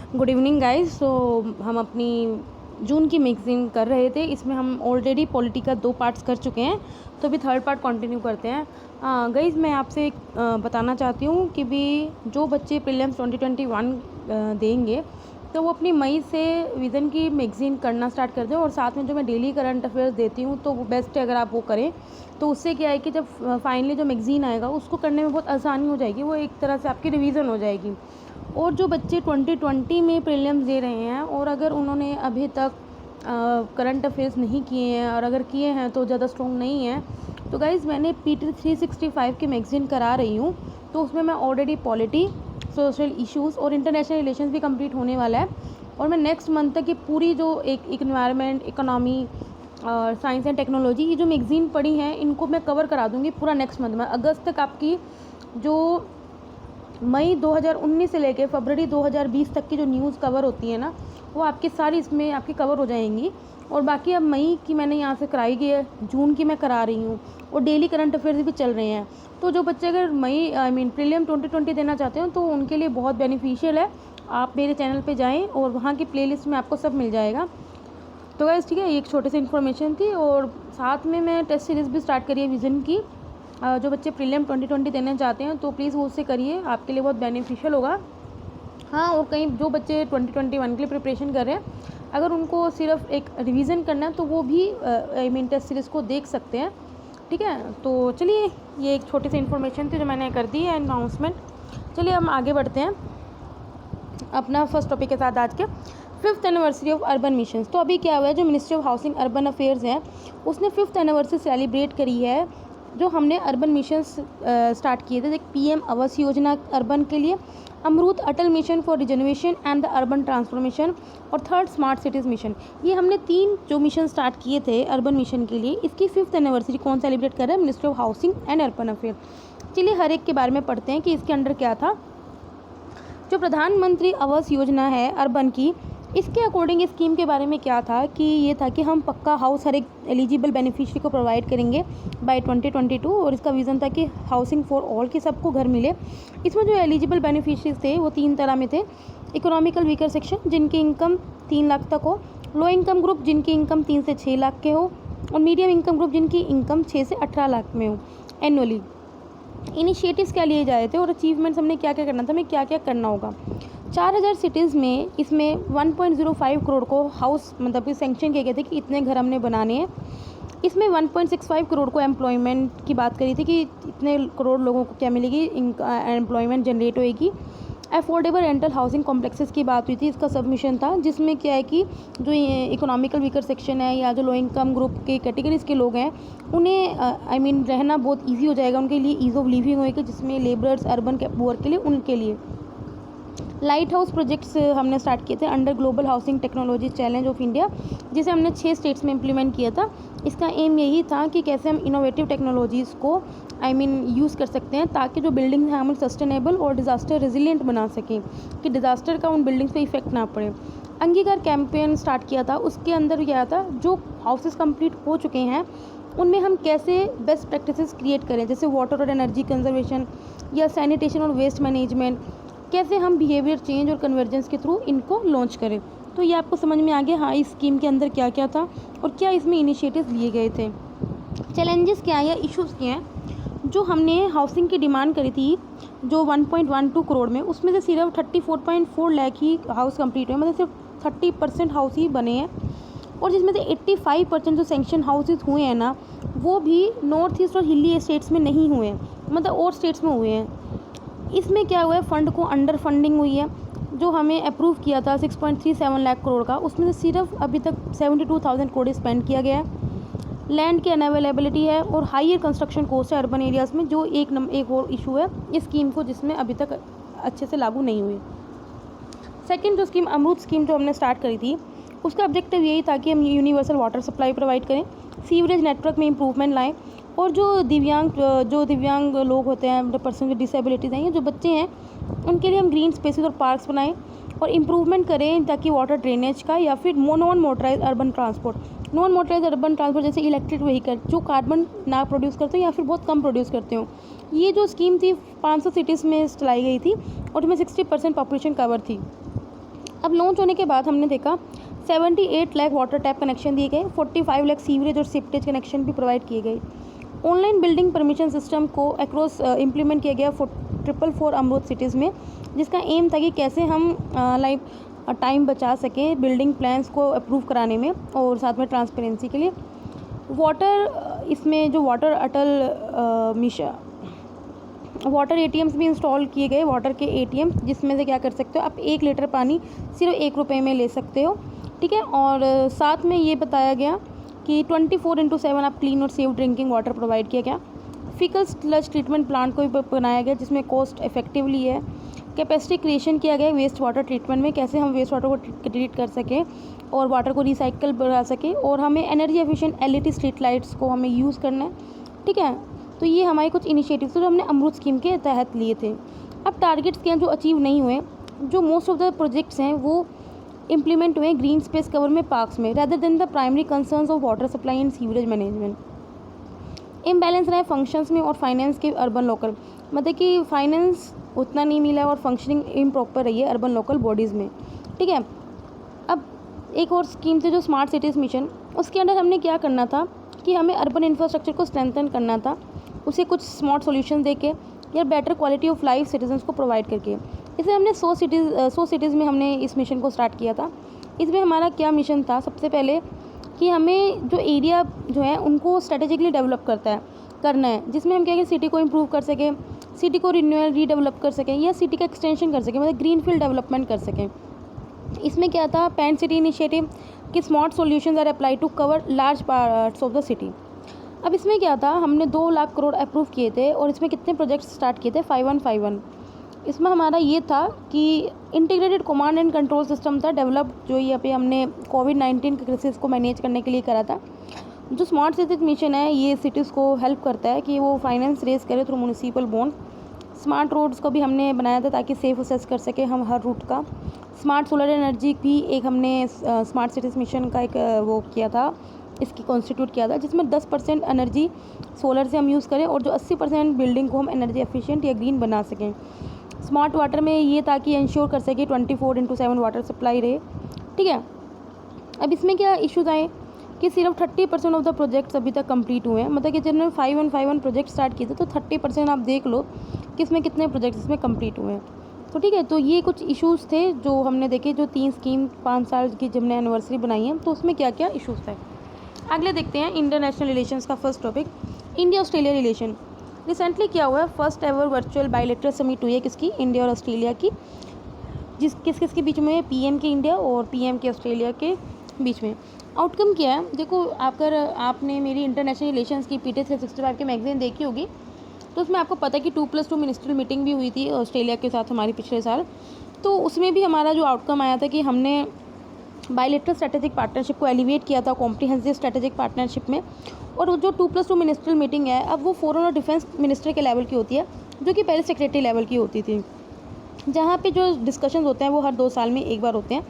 Good evening guys. सो हम अपनी जून की मैगज़ीन कर रहे थे। इसमें हम ऑलरेडी पॉलिटी का 2 पार्ट्स कर चुके हैं, तो अभी थर्ड पार्ट कंटिन्यू करते हैं। गाइस मैं आपसे एक बताना चाहती हूँ कि भी जो बच्चे प्रीलिम्स 2021 देंगे तो वो अपनी मई से विज़न की मैगज़ीन करना स्टार्ट कर दें। और साथ में जो मैं डेली करंट अफेयर्स देती हूँ तो वो बेस्ट है अगर आप वो करें, तो उससे क्या है कि जब फाइनली जो मैगज़ीन आएगा उसको करने में बहुत आसानी हो जाएगी, वो एक तरह से आपकी रिवीजन हो जाएगी। और जो बच्चे 2020 में प्रीलिम्स दे रहे हैं और अगर उन्होंने अभी तक करंट अफेयर्स नहीं किए हैं और अगर किए हैं तो ज़्यादा स्ट्रॉन्ग नहीं है, तो गाइज़ मैंने PT 365 की मैगज़ीन करा रही हूँ। तो उसमें मैं ऑलरेडी पॉलिटी, सोशल इश्यूज़ और इंटरनेशनल रिलेशंस भी कंप्लीट होने वाला है। और मैं नेक्स्ट मंथ तक ये पूरी जो एक इन्वायरमेंट, इकोनॉमी और साइंस एंड टेक्नोलॉजी, ये जो मैगज़ीन पढ़ी हैं इनको मैं कवर करा दूँगी पूरा नेक्स्ट मंथ में। अगस्त तक आपकी जो मई 2019 से लेकर फरवरी 2020 तक की जो न्यूज़ कवर होती है ना, वो आपकी सारी इसमें आपकी कवर हो जाएंगी। और बाकी अब मई की मैंने यहाँ से कराई गई है, जून की मैं करा रही हूँ और डेली करंट अफेयर्स भी चल रहे हैं। तो जो बच्चे अगर प्रीलिम 2020 देना चाहते हैं तो उनके लिए बहुत बेनिफिशियल है। आप मेरे चैनल पे जाएँ और वहाँ की प्लेलिस्ट में आपको सब मिल जाएगा। तो गाइस ठीक है, ये एक छोटी सी इन्फॉर्मेशन थी। और साथ में मैं टेस्ट सीरीज़ भी स्टार्ट करी है विज़न की। जो बच्चे प्रीलिम 2020 देना चाहते हैं तो प्लीज़ वो उससे करिए, आपके लिए बहुत बेनिफिशियल होगा। हाँ, और कहीं जो बच्चे 2021 के लिए प्रिपरेशन कर रहे हैं, अगर उनको सिर्फ एक रिवीजन करना है तो वो भी टेस्ट सीरीज़ को देख सकते हैं। ठीक है, तो चलिए ये एक छोटी सी इन्फॉर्मेशन थी जो मैंने कर दी है अनाउंसमेंट। चलिए हम आगे बढ़ते हैं अपना फर्स्ट टॉपिक के साथ आज के 5th anniversary of urban mission. तो अभी क्या हुआ है, जो ministry of housing urban affairs है उसने 5th एनिवर्सरी सेलिब्रेट करी है। जो हमने अर्बन मिशन स्टार्ट किए थे, PM आवास योजना अर्बन के लिए, AMRUT Atal mission for regeneration and the urban transformation और 3rd स्मार्ट सिटीज़ मिशन। ये हमने 3 जो मिशन स्टार्ट किए थे अर्बन मिशन के लिए, इसकी 5th एनिवर्सरी कौन सेलिब्रेट कर रहा है? Ministry of housing and urban affair. चलिए हर एक के बारे में पढ़ते हैं कि इसके अंडर क्या था। जो प्रधानमंत्री आवास योजना है अर्बन की, इसके अकॉर्डिंग इस स्कीम के बारे में क्या था कि ये था कि हम पक्का हाउस हर एक एलिजिबल बेनिफिशियरी को प्रोवाइड करेंगे बाय 2022। और इसका विज़न था कि हाउसिंग फॉर ऑल, कि सबको घर मिले। इसमें जो एलिजिबल बेनिफिशरीज थे वो 3 तरह में थे। इकोनॉमिकल वीकर सेक्शन जिनकी इनकम 3 लाख तक हो, लो इनकम ग्रुप जिनकी इनकम 3 से 6 लाख के हो, और मीडियम इनकम ग्रुप जिनकी इनकम 6 से 18 लाख में हो एनुअली। इनिशिएटिव्स क्या लिए जा रहे थे और अचीवमेंट्स हमने क्या क्या करना था, हमें क्या क्या करना होगा। 4000 सिटीज़ में इसमें 1.05 करोड़ को हाउस मतलब सेंक्शन किए गए थे कि इतने घर हमने बनाने हैं। इसमें 1.65 करोड़ को एम्प्लॉयमेंट की बात करी थी कि इतने करोड़ लोगों को क्या मिलेगी, एम्प्लॉयमेंट जनरेट होएगी। अफोर्डेबल रेंटल हाउसिंग कॉम्प्लेक्सेस की बात हुई थी, इसका सबमिशन था, जिसमें क्या है कि जो इकोनॉमिकल वीकर सेक्शन है या जो लो इनकम ग्रुप के कैटेगरीज के लोग हैं उन्हें रहना बहुत ईजी हो जाएगा, उनके लिए ईज़ ऑफ लिविंग होएगी, जिसमें लेबरर्स अर्बन वर्क के लिए उनके लिए। लाइट हाउस प्रोजेक्ट्स हमने स्टार्ट किए थे under global housing technology challenge of India, जिसे हमने 6 स्टेट्स में इम्प्लीमेंट किया था। इसका एम यही था कि कैसे हम इनोवेटिव टेक्नोलॉजीज़ को यूज़ कर सकते हैं ताकि जो बिल्डिंग है हम सस्टेनेबल और डिज़ास्टर रेजिलिएंट बना सकें, कि डिज़ास्टर का उन बिल्डिंग्स पे इफेक्ट ना पड़े। अंगीकार कैंपेन स्टार्ट किया था, उसके अंदर क्या था, जो हाउसेस कंप्लीट हो चुके हैं उनमें हम कैसे बेस्ट प्रैक्टिसेस क्रिएट करें, जैसे वाटर और एनर्जी कंजर्वेशन या सैनिटेशन और वेस्ट मैनेजमेंट, कैसे हम बिहेवियर चेंज और कन्वर्जेंस के थ्रू इनको लॉन्च करें। तो ये आपको समझ में आ गया हाँ इस स्कीम के अंदर क्या क्या था और क्या इसमें इनिशिएटिव्स लिए गए थे। चैलेंजेस क्या है या इश्यूज़ क्या हैं। जो हमने हाउसिंग की डिमांड करी थी जो 1.12 करोड़ में, उसमें से सिर्फ 34.4 लाख ही हाउस कंप्लीट हुए, मतलब सिर्फ 30% हाउस ही बने हैं। और जिसमें से 85% जो सेंक्शन हाउसेज हुए हैं ना, वो भी नॉर्थ ईस्ट और हिली स्टेट्स में नहीं हुए हैं, मतलब और स्टेट्स में हुए हैं। इसमें क्या हुआ है, फ़ंड को अंडर फंडिंग हुई है। जो हमें अप्रूव किया था 6.37 लाख करोड़ का, उसमें से सिर्फ अभी तक 72,000 करोड़ स्पेंड किया गया है। लैंड की अनअवेलेबिलिटी है और हायर कंस्ट्रक्शन कॉस्ट है अर्बन एरियाज़ में, जो एक और इशू है इस स्कीम को, जिसमें अभी तक अच्छे से लागू नहीं हुई। सेकेंड जो स्कीम अमरूत स्कीम जो हमने स्टार्ट करी थी, उसका ऑब्जेक्टिव यही था कि हम यूनिवर्सल वाटर सप्लाई प्रोवाइड करें, सीवरेज नेटवर्क में इंप्रूवमेंट लाएं, और जो दिव्यांग लोग होते हैं, जो पर्सन विद डिसेबिलिटीज़ हैं, जो बच्चे हैं, उनके लिए हम ग्रीन स्पेसेस और पार्क्स बनाएं और इम्प्रूवमेंट करें ताकि वाटर ड्रेनेज का या फिर नॉन मोटराइज अर्बन ट्रांसपोर्ट जैसे इलेक्ट्रिक व्हीकल जो कार्बन ना प्रोड्यूस करते हो या फिर बहुत कम प्रोड्यूस करते हो। ये जो स्कीम थी 500 सिटीज़ में चलाई गई थी और इसमें 60% पॉपुलेशन कवर थी। अब लॉन्च होने के बाद हमने देखा 78 लाख वाटर टैप कनेक्शन दिए गए, 45 लाख सीवरेज और सिप्टेज कनेक्शन भी प्रोवाइड किए गए। ऑनलाइन बिल्डिंग परमिशन सिस्टम को अक्रॉस इम्प्लीमेंट किया गया 444 अमृत सिटीज़ में, जिसका एम था कि कैसे हम टाइम बचा सकें बिल्डिंग प्लान्स को अप्रूव कराने में और साथ में ट्रांसपेरेंसी के लिए। वाटर इसमें जो वाटर अटल मिशन वाटर एटीएम्स भी इंस्टॉल किए गए, वाटर के एटीएम, जिसमें से क्या कर सकते हो आप 1 लीटर पानी सिर्फ 1 रुपये में ले सकते हो, ठीक है। और साथ में ये बताया गया कि 24/7 आप क्लीन और सेफ ड्रिंकिंग वाटर प्रोवाइड किया गया। फीकल स्लज ट्रीटमेंट प्लांट को भी बनाया गया, जिसमें कॉस्ट इफेक्टिवली है। कैपेसिटी क्रिएशन किया गया वेस्ट वाटर ट्रीटमेंट में, कैसे हम वेस्ट वाटर को ट्रीट कर सकें और वाटर को रिसाइकल बना सकें, और हमें energy efficient LED street lights को हमें यूज़ करना है, ठीक है। तो ये हमारे कुछ इनिशिएटिव्स जो हमने अमृत स्कीम के तहत लिए थे। अब टारगेट्स क्या हैं जो अचीव नहीं हुए, जो मोस्ट ऑफ द प्रोजेक्ट्स हैं वो इम्प्लीमेंट हुए ग्रीन स्पेस कवर में, पार्क्स में, rather than the primary concerns of water supply and sewerage management. Imbalance रहा है फंक्शंस में और फाइनेंस के अर्बन लोकल, मतलब कि फाइनेंस उतना नहीं मिला और फंक्शनिंग इम्प्रॉपर रही है अर्बन लोकल बॉडीज़ में, ठीक है। अब एक और स्कीम थी जो स्मार्ट सिटीज़ मिशन, उसके अंदर हमने क्या करना था कि हमें अर्बन इंफ्रास्ट्रक्चर को स्ट्रेंथन करना था, उसे कुछ स्मार्ट सॉल्यूशन दे के या better quality of life citizens को प्रोवाइड करके। इसलिए हमने 100 सिटीज़ में हमने इस मिशन को स्टार्ट किया था। इसमें हमारा क्या मिशन था, सबसे पहले कि हमें जो एरिया जो है उनको स्ट्रेटेजिकली डेवलप करना है, जिसमें हम क्या कि सिटी को इम्प्रूव कर सकें, सिटी को रिन्यूअल रीडेवलप कर सकें या सिटी का एक्सटेंशन कर सकें, मतलब ग्रीन फील्ड डेवलपमेंट कर सकें। इसमें क्या था, पेंट सिटी इनिशिएटिव कि smart solutions are apply to cover large parts of the city. अब इसमें क्या था, हमने 2 लाख करोड़ अप्रूव किए थे और इसमें कितने प्रोजेक्ट्स स्टार्ट किए थे, 5151। इसमें हमारा ये था कि integrated command and control system था डेवलप, जो यहाँ पे हमने कोविड-19 के क्राइसिस को मैनेज करने के लिए करा था। जो स्मार्ट सिटीज मिशन है ये सिटीज़ को हेल्प करता है कि वो फाइनेंस रेज करे through municipal bond. Smart roads को भी हमने बनाया था ताकि सेफ असेस कर सके हम हर रूट का। स्मार्ट सोलर एनर्जी भी एक हमने स्मार्ट सिटीज़ मिशन का एक वो किया था, इसकी कॉन्स्टिट्यूट किया था, जिसमें 10% एनर्जी सोलर से हम यूज़ करें और जो 80% बिल्डिंग को हम एनर्जी एफिशिएंट या ग्रीन बना सकें। स्मार्ट वाटर में ये ताकि इंश्योर कर सके 24/7 वाटर सप्लाई रहे, ठीक है। अब इसमें क्या इश्यूज आए कि सिर्फ 30% ऑफ द प्रोजेक्ट्स अभी तक कंप्लीट हुए हैं, मतलब कि जिन्होंने 5151 प्रोजेक्ट स्टार्ट किए थे तो 30% आप देख लो कि इसमें कितने प्रोजेक्ट्स इसमें कंप्लीट हुए हैं, तो ठीक है। तो ये कुछ इश्यूज़ थे जो हमने देखे, जो 3 स्कीम 5 साल की जब हमने एनिवर्सरी बनाई है तो उसमें क्या क्या इश्यूज़ थे। अगले देखते हैं इंटरनेशनल रिलेशंस का first topic, India Australia relation. Recently क्या हुआ है, first ever virtual bilateral summit हुई है किसकी, इंडिया और ऑस्ट्रेलिया की, किसके बीच में, पीएम के इंडिया और पीएम के ऑस्ट्रेलिया के बीच में। आउटकम क्या है, देखो अगर आपने मेरी इंटरनेशनल रिलेशंस की PT 365 की मैगजीन देखी होगी तो उसमें आपको पता है कि 2+2 मिनिस्ट्रियल मीटिंग भी हुई थी ऑस्ट्रेलिया के साथ हमारी पिछले साल। तो उसमें भी हमारा जो आउटकम आया था कि हमने बायलैटरल स्ट्रेटेजिक पार्टनरशिप को एलिवेट किया था कॉम्प्रिहेंसिव स्ट्रेटेजिक पार्टनरशिप में। और जो 2+2 मिनिस्ट्रियल मीटिंग है अब वो फॉरेन और डिफेंस मिनिस्टर के लेवल की होती है, जो कि पहले सेक्रेटरी लेवल की होती थी, जहाँ पे जो डिस्कशंस होते हैं वो हर 2 साल में एक बार होते हैं।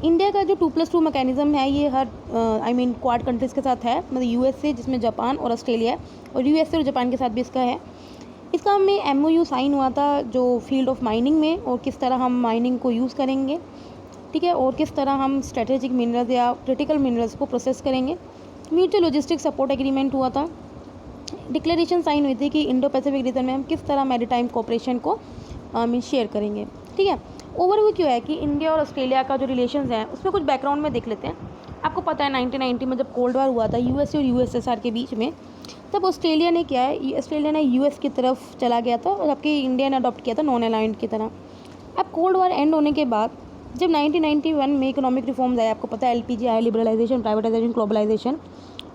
इंडिया का जो 2+2 मैकेनिज्म है ये हर क्वाड कंट्रीज़ के साथ है, मतलब USA जिसमें जापान और ऑस्ट्रेलिया है, और USA और जापान के साथ भी इसका है। इसका हमें MOU साइन हुआ था जो फील्ड ऑफ माइनिंग में, और किस तरह हम माइनिंग को यूज़ करेंगे, ठीक है, और किस तरह हम स्ट्रेटेजिक मिनरल्स या क्रिटिकल मिनरल्स को प्रोसेस करेंगे। म्यूचुअल लॉजिस्टिक सपोर्ट एग्रीमेंट हुआ था। डिक्लेरेशन साइन हुई थी कि इंडो पैसिफिक रीजन में हम किस तरह मैरीटाइम कोऑपरेशन को शेयर करेंगे, ठीक है। ओवरव्यू क्यों है कि इंडिया और ऑस्ट्रेलिया का जो रिलेशंस हैं उसमें कुछ बैकग्राउंड में देख लेते हैं। आपको पता है 1990 में जब कोल्ड वार हुआ था USA और USSR के बीच में, तब ऑस्ट्रेलिया ने क्या है, ऑस्ट्रेलिया ने US की तरफ चला गया था और जबकि इंडिया ने अडॉप्ट किया था नॉन अलाइंड की तरह। अब कोल्ड वार एंड होने के बाद जब 1991 में इकोनॉमिक रिफॉर्म्स आए, आपको पता है LPG आया, लिबरलाइजेशन, प्राइवेटाइजेशन, ग्लोबलाइजेशन,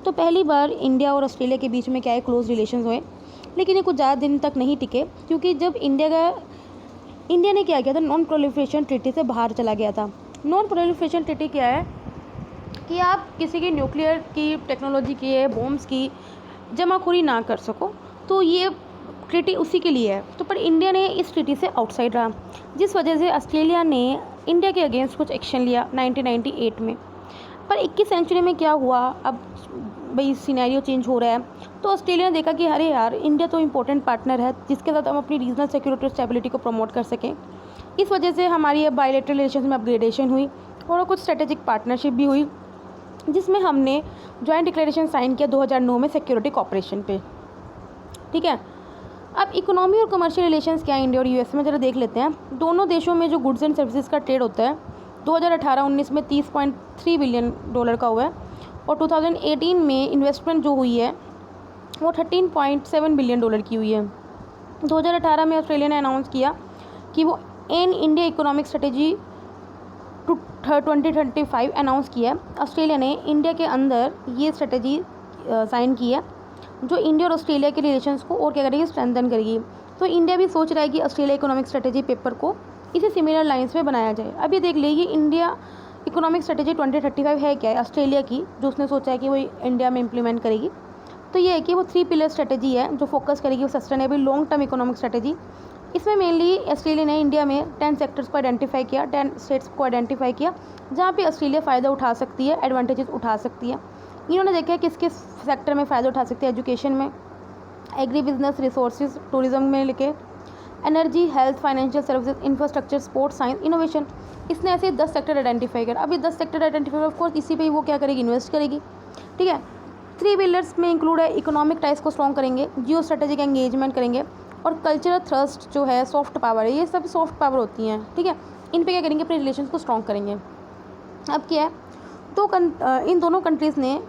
तो पहली बार इंडिया और ऑस्ट्रेलिया के बीच में क्या है, क्लोज रिलेशंस हुए। लेकिन ये कुछ ज़्यादा दिन तक नहीं टिके, क्योंकि जब इंडिया ने क्या किया था, नॉन प्रोलिफरेशन ट्रीटी से बाहर चला गया था। नॉन प्रोलिफरेशन ट्रीटी क्या है कि आप किसी की न्यूक्लियर की टेक्नोलॉजी की है, बॉम्ब्स की जमाखोरी ना कर सको, तो ये ट्रीटी उसी के लिए है। तो पर इंडिया ने इस ट्रीटी से आउटसाइड रहा, जिस वजह से ऑस्ट्रेलिया ने इंडिया के अगेंस्ट कुछ एक्शन लिया 1998 में। पर 21 सेंचुरी में क्या हुआ, अब भाई सिनेरियो चेंज हो रहा है, तो ऑस्ट्रेलिया ने देखा कि अरे यार इंडिया तो इम्पोर्टेंट पार्टनर है जिसके साथ हम अपनी रीजनल सिक्योरिटी और स्टेबिलिटी को प्रमोट कर सकें। इस वजह से हमारी अब बायलैटरल रिलेशंस में अपग्रेडेशन हुई और कुछ स्ट्रेटेजिक पार्टनरशिप भी हुई, जिसमें हमने जॉइंट डिक्लेरेशन साइन किया 2009 में सिक्योरिटी कॉपरेशन पे। ठीक है, अब इकोनॉमी और कमर्शियल रिलेशंस क्या है इंडिया और यूएस में, ज़रा देख लेते हैं। दोनों देशों में जो गुड्स एंड सर्विसेज का ट्रेड होता है 2018-19 में $30.3 बिलियन का हुआ है और 2018 में इन्वेस्टमेंट जो हुई है वो $13.7 बिलियन की हुई है। 2018 में ऑस्ट्रेलिया ने अनाउंस किया कि वो an India economic strategy 2035 announce किया है। ऑस्ट्रेलिया ने इंडिया के अंदर ये स्ट्रेटेजी साइन की है जो इंडिया और ऑस्ट्रेलिया के रिलेशंस को और क्या करेगी, स्ट्रेंथन करेगी। तो इंडिया भी सोच रहा है कि ऑस्ट्रेलिया इकोनॉमिक स्ट्रेटेजी पेपर को इसी सिमिलर लाइंस में बनाया जाए। अब ये देख लीजिए इंडिया इकोनॉमिक स्ट्रेटेजी 2035 है क्या है ऑस्ट्रेलिया की, जो उसने सोचा है कि वो इंडिया में इम्प्लीमेंट करेगी। तो ये है कि वो 3 पिलर स्ट्रेटेजी है जो फोकस करेगी वो sustainable long term economic strategy. इसमें मेनली ऑस्ट्रेलिया ने इंडिया में 10 सेक्टर्स को आइडेंटिफाई किया, 10 स्टेट्स को आइडेंटिफाई किया जहाँ पे ऑस्ट्रेलिया फ़ायदा उठा सकती है, एडवांटेजेस उठा सकती है। इन्होंने देखा है किस किस सेक्टर में फ़ायदा उठा सकती है, एजुकेशन में, एग्री बिजनेस, रिसोर्सेज, टूरिज्म में लेके energy, health, financial services, infrastructure, sports, science, innovation. इसने ऐसे 10 सेक्टर आइडेंटिफाई कर, अब ये 10 सेक्टर आइडेंटिफाई ऑफ कोर्स इसी पे ही वो क्या करेगी, इन्वेस्ट करेगी। ठीक है, 3 पिलर्स में इंक्लूड है इकोनॉमिक टाइज को स्ट्रॉन्ग करेंगे, जियो स्ट्रेटेजिक एंगेजमेंट करेंगे और कल्चरल थ्रस्ट जो है, सॉफ्ट पावर है, ये सब सॉफ्ट पावर होती हैं। ठीक है, इन पे क्या करेंगे, अपने रिलेशन को स्ट्रॉन्ग करेंगे। अब क्या है, इन दोनों कंट्रीज़ ने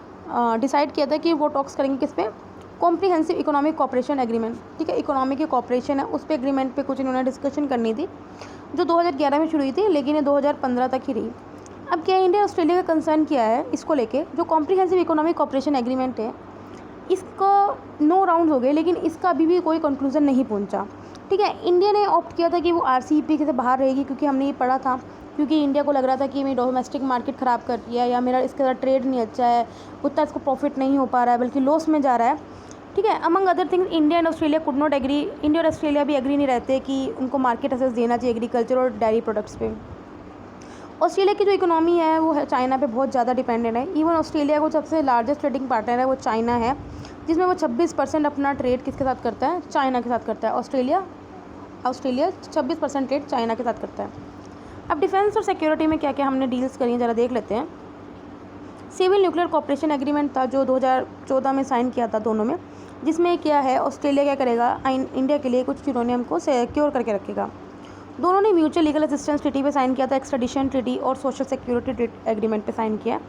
डिसाइड किया था कि वो टॉक्स करेंगे किस पे, कॉम्प्रिहेंसिव इकोनॉमिक कॉपरेशन एग्रीमेंट। ठीक है, इकोनॉमिक की कॉपरेशन है उस पर एग्रीमेंट पे कुछ इन्होंने डिस्कशन करनी थी जो 2011 में शुरू हुई थी, लेकिन ये 2015 तक ही रही। अब क्या है, इंडिया ऑस्ट्रेलिया का कंसर्न किया है इसको लेके, जो कॉम्प्रिहेंसिव इकोनॉमिक कॉपरेशन एग्रीमेंट है इसका 9 राउंड हो गए लेकिन इसका अभी भी कोई कंक्लूजन नहीं पहुंचा। ठीक है, इंडिया ने ऑप्ट किया था कि वो RCEP से बाहर रहेगी, क्योंकि हमने ये पढ़ा था, क्योंकि इंडिया को लग रहा था कि मेरी डोमेस्टिक मार्केट ख़राब कर रही है या मेरा इसके साथ ट्रेड नहीं अच्छा है, उतना इसको प्रॉफिट नहीं हो पा रहा है बल्कि लॉस में जा रहा है। ठीक है, among other things India and Australia could not agree, India और ऑस्ट्रेलिया भी एग्री नहीं रहते कि उनको मार्केट एसेस देना चाहिए एग्रीकल्चर और डेयरी प्रोडक्ट्स पे। ऑस्ट्रेलिया की जो इकोनॉमी है वो है चाइना पे बहुत ज़्यादा डिपेंडेंट है। इवन ऑस्ट्रेलिया को सबसे लार्जेस्ट ट्रेडिंग पार्टनर है वो चाइना है, जिसमें वो 26% अपना ट्रेड किसके साथ करता है, चाइना के साथ करता है। ऑस्ट्रेलिया 26% ट्रेड चाइना के साथ करता है। अब डिफेंस और सिक्योरिटी में क्या क्या हमने डील्स करी हैं ज़रा देख लेते हैं। सिविल न्यूक्लियर कॉपरेशन एग्रीमेंट था जो 2014 में साइन किया था दोनों में, जिसमें क्या है ऑस्ट्रेलिया क्या करेगा, इंडिया के लिए कुछ यूरेनियम को सिक्योर करके रखेगा। दोनों ने म्यूचुअल लीगल असिस्टेंस ट्रीटी पे साइन किया था, एक्सट्रेडिशन ट्रीटी और सोशल सिक्योरिटी एग्रीमेंट पे साइन किया।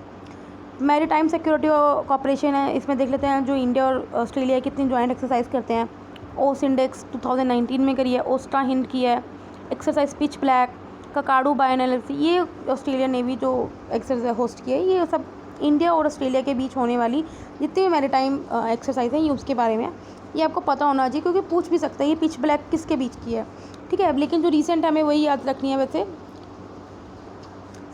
मैरीटाइम सिक्योरिटी कॉपरेशन है, इसमें देख लेते हैं जो इंडिया और ऑस्ट्रेलिया कितनी जॉइंट एक्सरसाइज करते हैं। ओस इंडेक्स 2019 में करी है, ओस्टा हिंड की है, एक्सरसाइज पिच ब्लैक, ककाडू बायोएनालिसिस, ये ऑस्ट्रेलिया नेवी जो एक्सरसाइज होस्ट की है, ये सब इंडिया और ऑस्ट्रेलिया के बीच होने वाली जितनी भी मैरीटाइम एक्सरसाइज हैं ये उसके बारे में है। ये आपको पता होना चाहिए क्योंकि पूछ भी सकता है ये पिच ब्लैक किसके बीच की है। ठीक है, लेकिन जो रिसेंट हमें वही याद रखनी है। वैसे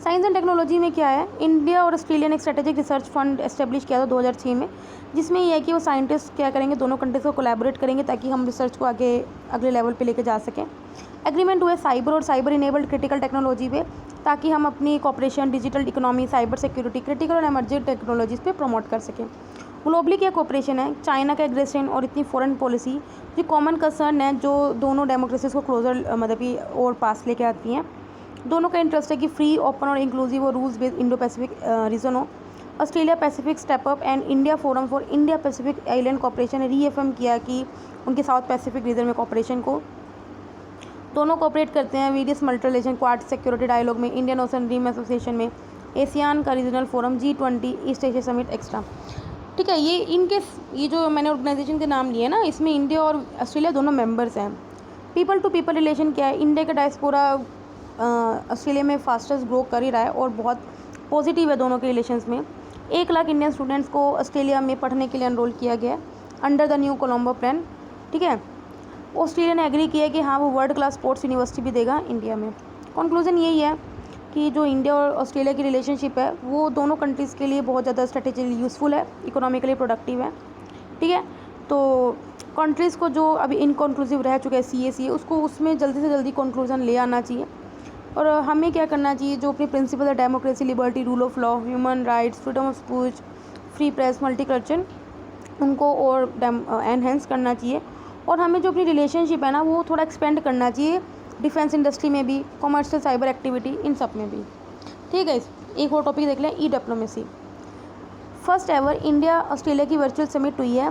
साइंस एंड टेक्नोलॉजी में क्या है, इंडिया और ऑस्ट्रेलिया ने एक स्ट्रेटेजिक रिसर्च फंड एस्टेब्लिश किया था 2006 में, जिसमें यह है कि वो साइंटिस्ट क्या करेंगे, दोनों कंट्रीज को कोलैबोरेट करेंगे ताकि हम रिसर्च को आगे अगले लेवल पे लेके जा सकें। एग्रीमेंट हुए साइबर और साइबर इनेबल्ड क्रिटिकल टेक्नोलॉजी पे, ताकि हम अपनी cooperation digital economy, cyber security, critical और एमर्जिंग टेक्नोलॉजीज़ पे प्रमोट कर सकें। ग्लोबली क्या कोऑपरेशन है, चाइना का एग्रेशन और इतनी फॉरेन पॉलिसी जो कॉमन कंसर्न है जो दोनों डेमोक्रेसीज को क्लोजर मतलब कि और पास लेके आती हैं। दोनों का इंटरेस्ट है कि फ्री, ओपन और इंक्लूसिव और rules based Indo Pacific region हो। Australia Pacific step up and India forum for India Pacific island cooperation ने रीएफएम किया कि उनके साउथ पैसिफिक रीजन में कॉपरेशन को दोनों कोऑपरेट करते हैं। Various multilateral quad security dialogue में, इंडियन ओशन ड्रीम एसोसिएशन में, एशियान का regional forum, G20, East Asia summit extra. ठीक है, ये जो मैंने ऑर्गेनाइजेशन के नाम लिए ना, इसमें इंडिया और ऑस्ट्रेलिया दोनों मेंबर्स हैं। पीपल टू पीपल रिलेशन क्या है, इंडिया का डायस्पोरा ऑस्ट्रेलिया में फास्टेस्ट ग्रो कर ही रहा है और बहुत पॉजिटिव है दोनों के रिलेशंस में। 1 लाख इंडियन स्टूडेंट्स को ऑस्ट्रेलिया में पढ़ने के लिए एनरोल किया गया है under the new Colombo plan. ठीक है, ऑस्ट्रेलिया ने एग्री किया कि हाँ वो वर्ल्ड क्लास स्पोर्ट्स यूनिवर्सिटी भी देगा इंडिया में। कंक्लूजन यही है कि जो इंडिया और ऑस्ट्रेलिया की रिलेशनशिप है वो दोनों कंट्रीज़ के लिए बहुत ज़्यादा स्ट्रेटेजिकली यूज़फुल है, इकोनॉमिकली प्रोडक्टिव है। ठीक है, तो कंट्रीज़ को जो अभी इनकन्क्लूसिव रह चुका है CA उसको उसमें जल्दी से जल्दी कंक्लूजन ले आना चाहिए। और हमें क्या करना चाहिए, जो अपने प्रिंसिपल है democracy, liberty, rule of law, human rights, freedom of speech, free press, multiculture, उनको और एनहेंस करना चाहिए। और हमें जो अपनी रिलेशनशिप है ना वो थोड़ा एक्सपेंड करना चाहिए डिफेंस इंडस्ट्री में भी, कॉमर्शियल साइबर एक्टिविटी, इन सब में भी। ठीक है, एक और टॉपिक देख लें, e diplomacy. First ever India Australia की वर्चुअल समिट हुई है।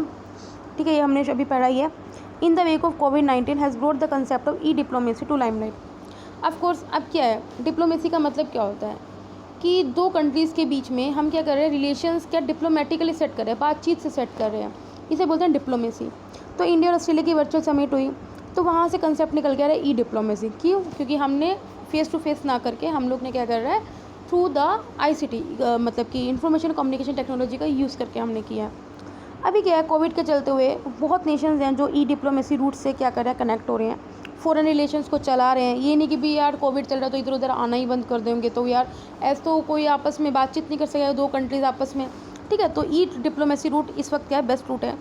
ठीक है, ये हमने अभी पढ़ा ही है। इन द वेक ऑफ कोविड-19 has brought the concept of e diplomacy to limelight. Of course अब क्या है, डिप्लोमेसी का मतलब क्या होता है कि दो कंट्रीज़ के बीच में हम क्या कर रहे हैं, रिलेशंस क्या डिप्लोमेटिकली सेट कर रहे हैं, बातचीत से सेट कर रहे हैं, इसे बोलते हैं डिप्लोमेसी। तो इंडिया और ऑस्ट्रेलिया की वर्चुअल समिट हुई, तो वहाँ से कंसेप्ट निकल के आ रहा है ई डिप्लोमेसी। क्यों? क्योंकि हमने फेस टू फेस ना करके हम लोग ने क्या कर रहा है, थ्रू द ICT मतलब कि इंफॉर्मेशन कम्युनिकेशन टेक्नोलॉजी का यूज़ करके हमने किया। अभी क्या है, कोविड के चलते हुए बहुत नेशंस हैं जो ई डिप्लोमेसी रूट से क्या कर रहे हैं, कनेक्ट हो रहे हैं, फॉरेन रिलेशंस को चला रहे हैं। ये नहीं कि भी यार कोविड चल रहा है तो इधर उधर आना ही बंद कर देंगे, तो यार ऐसे तो कोई आपस में बातचीत नहीं कर सकेगा दो कंट्रीज़ आपस में। ठीक है, तो ई डिप्लोमेसी रूट इस वक्त क्या है, बेस्ट रूट है।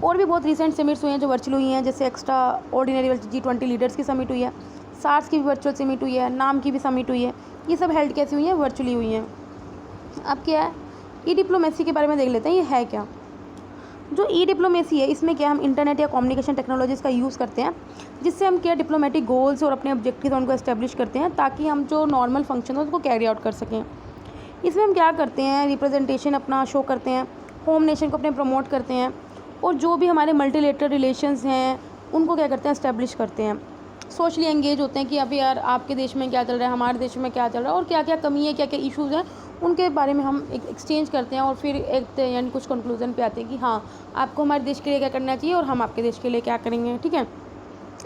और भी बहुत रिसेंट समिट्स हुई हैं जो वर्चुअल हुई हैं, जैसे एक्स्ट्रा ऑर्डिनरी G20 लीडर्स की समिट हुई है, सार्स की भी वर्चुअल समिट हुई है, नाम की भी समिट हुई है। ये सब हेल्ड कैसे हुई हैं, वर्चुअली हुई हैं। अब क्या है, ई डिप्लोमेसी के बारे में देख लेते हैं, ये है क्या। जो ई डिप्लोमेसी है, इसमें क्या हम इंटरनेट या कम्युनिकेशन टेक्नोलॉजीज़ का यूज़ करते हैं, जिससे हम क्या डिप्लोमेटिक गोल्स और अपने ऑब्जेक्टिव उनको एस्टेब्लिश करते हैं, ताकि हम जो नॉर्मल फंक्शन है उसको कैरी आउट कर सकें। इसमें हम क्या करते हैं, रिप्रेजेंटेशन अपना शो करते हैं, होम नेशन को अपने प्रमोट करते हैं, और जो भी हमारे मल्टीलेटरल रिलेशंस हैं उनको क्या करते हैं, एस्टेब्लिश करते हैं। सोशली एंगेज होते हैं कि अभी यार आपके देश में क्या चल रहा है, हमारे देश में क्या चल रहा है, और क्या क्या कमी है, क्या क्या इश्यूज़ हैं, उनके बारे में हम एक एक्सचेंज करते हैं, और फिर एक यानी कुछ कंक्लूजन पे आते हैं कि हाँ आपको हमारे देश के लिए क्या करना चाहिए और हम आपके देश के लिए क्या करेंगे। ठीक है,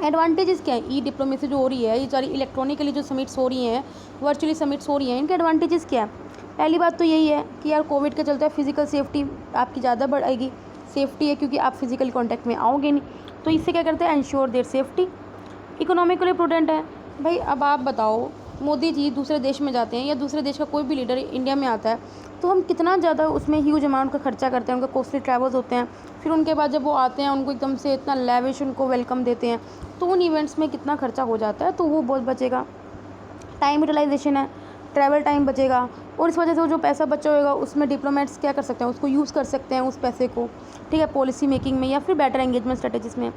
एडवांटेजेस क्या है, ई डिप्लोमेसी जो हो रही है, ये सारी इलेक्ट्रॉनिकली जो समिट्स हो रही हैं, वर्चुअली समिट्स हो रही हैं, इनके एडवांटेजेस क्या है। पहली बात तो यही है कि यार कोविड के चलते फिजिकल सेफ्टी आपकी ज़्यादा बढ़ेगी। सेफ्टी है क्योंकि आप फिजिकल कांटेक्ट में आओगे नहीं, तो इससे क्या करते हैं, ensure their safety. Economically prudent है भाई। अब आप बताओ, मोदी जी दूसरे देश में जाते हैं या दूसरे देश का कोई भी लीडर इंडिया में आता है, तो हम कितना ज़्यादा उसमें ह्यूज अमाउंट का खर्चा करते हैं, उनके कॉस्टली ट्रैवल्स होते हैं, फिर उनके बाद जब वो आते हैं उनको एकदम से इतना लेविश उनको वेलकम देते हैं, तो उन इवेंट्स में कितना खर्चा हो जाता है, तो वो बहुत बचेगा। टाइम यूटिलाइजेशन है, ट्रैवल टाइम बचेगा, और इस वजह से वो जो पैसा बचा होगा उसमें डिप्लोमेट्स क्या कर सकते हैं, उसको यूज़ कर सकते हैं उस पैसे को। ठीक है, पॉलिसी मेकिंग में या फिर बेटर एंगेजमेंट स्ट्रेटेजीज में।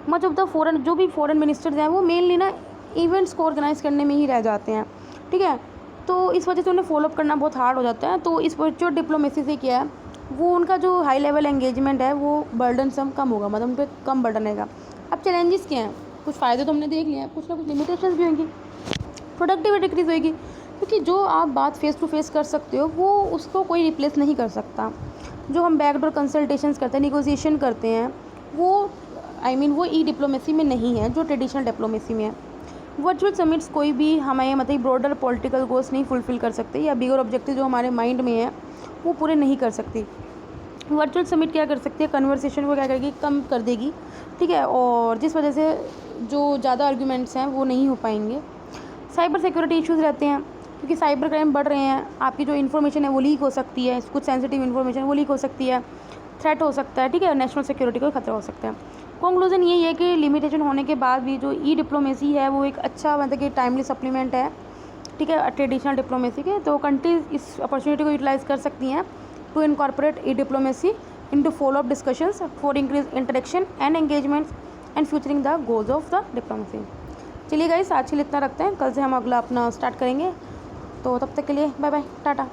मच ऑफ द फॉरेन जो भी फॉरेन मिनिस्टर्स हैं वो मेनली ना इवेंट्स को ऑर्गेनाइज करने में ही रह जाते हैं। ठीक है, तो इस वजह से उन्हें फॉलोअप करना बहुत हार्ड हो जाता है। तो इस वर्चुअल डिप्लोमेसी से क्या है, वो उनका जो हाई लेवल एंगेजमेंट है वो बर्डन सम कम होगा, मतलब उन पर कम बर्डन आएगा। अब चैलेंजेस क्या हैं, कुछ फ़ायदे तो हमने देख लिए हैं, कुछ ना कुछ लिमिटेशंस भी होंगी। प्रोडक्टिविटी डिक्रीज़ होगी, क्योंकि जो आप बात फेस टू फेस कर सकते हो वो उसको कोई रिप्लेस नहीं कर सकता। जो हम बैकडोर कंसल्टेशंस करते हैं, निगोशिएशन करते हैं, वो वो ई डिप्लोमेसी में नहीं है, जो ट्रेडिशनल डिप्लोमेसी में है। वर्चुअल समिट्स कोई भी हमें मतलब ब्रॉडर पॉलिटिकल गोल्स नहीं फुलफिल कर सकते, या बिगर ऑब्जेक्टिव जो हमारे माइंड में है वो पूरे नहीं कर सकती। वर्चुअल समिट क्या कर सकती है, कन्वर्सेशन को क्या करेगी, कम कर देगी। ठीक है, और जिस वजह से जो ज़्यादा आर्ग्यूमेंट्स हैं वो नहीं हो पाएंगे। साइबर सिक्योरिटी इश्यूज़ रहते हैं, क्योंकि साइबर क्राइम बढ़ रहे हैं, आपकी जो इन्फॉर्मेशन है वो लीक हो सकती है, कुछ सेंसिटिव इन्फॉर्मेशन वो लीक हो सकती है, थ्रेट हो सकता है। ठीक है, नेशनल सिक्योरिटी को खतरा हो सकता है। कंक्लूजन यही है कि लिमिटेशन होने के बाद भी जो ई डिप्लोमेसी है वो एक अच्छा मतलब कि टाइमली सप्लीमेंट है। ठीक है, ट्रेडिशनल डिप्लोमेसी के, तो कंट्रीज इस अपॉर्चुनिटी को यूटिलाइज़ कर सकती हैं to incorporate e diplomacy into follow up discussions for increase interaction and engagements and futuring the goals of the diplomacy. चलिए गाइस, आज के लिए इतना रखते हैं, कल से हम अगला अपना स्टार्ट करेंगे। तो तब तक के लिए बाय बाय, टाटा।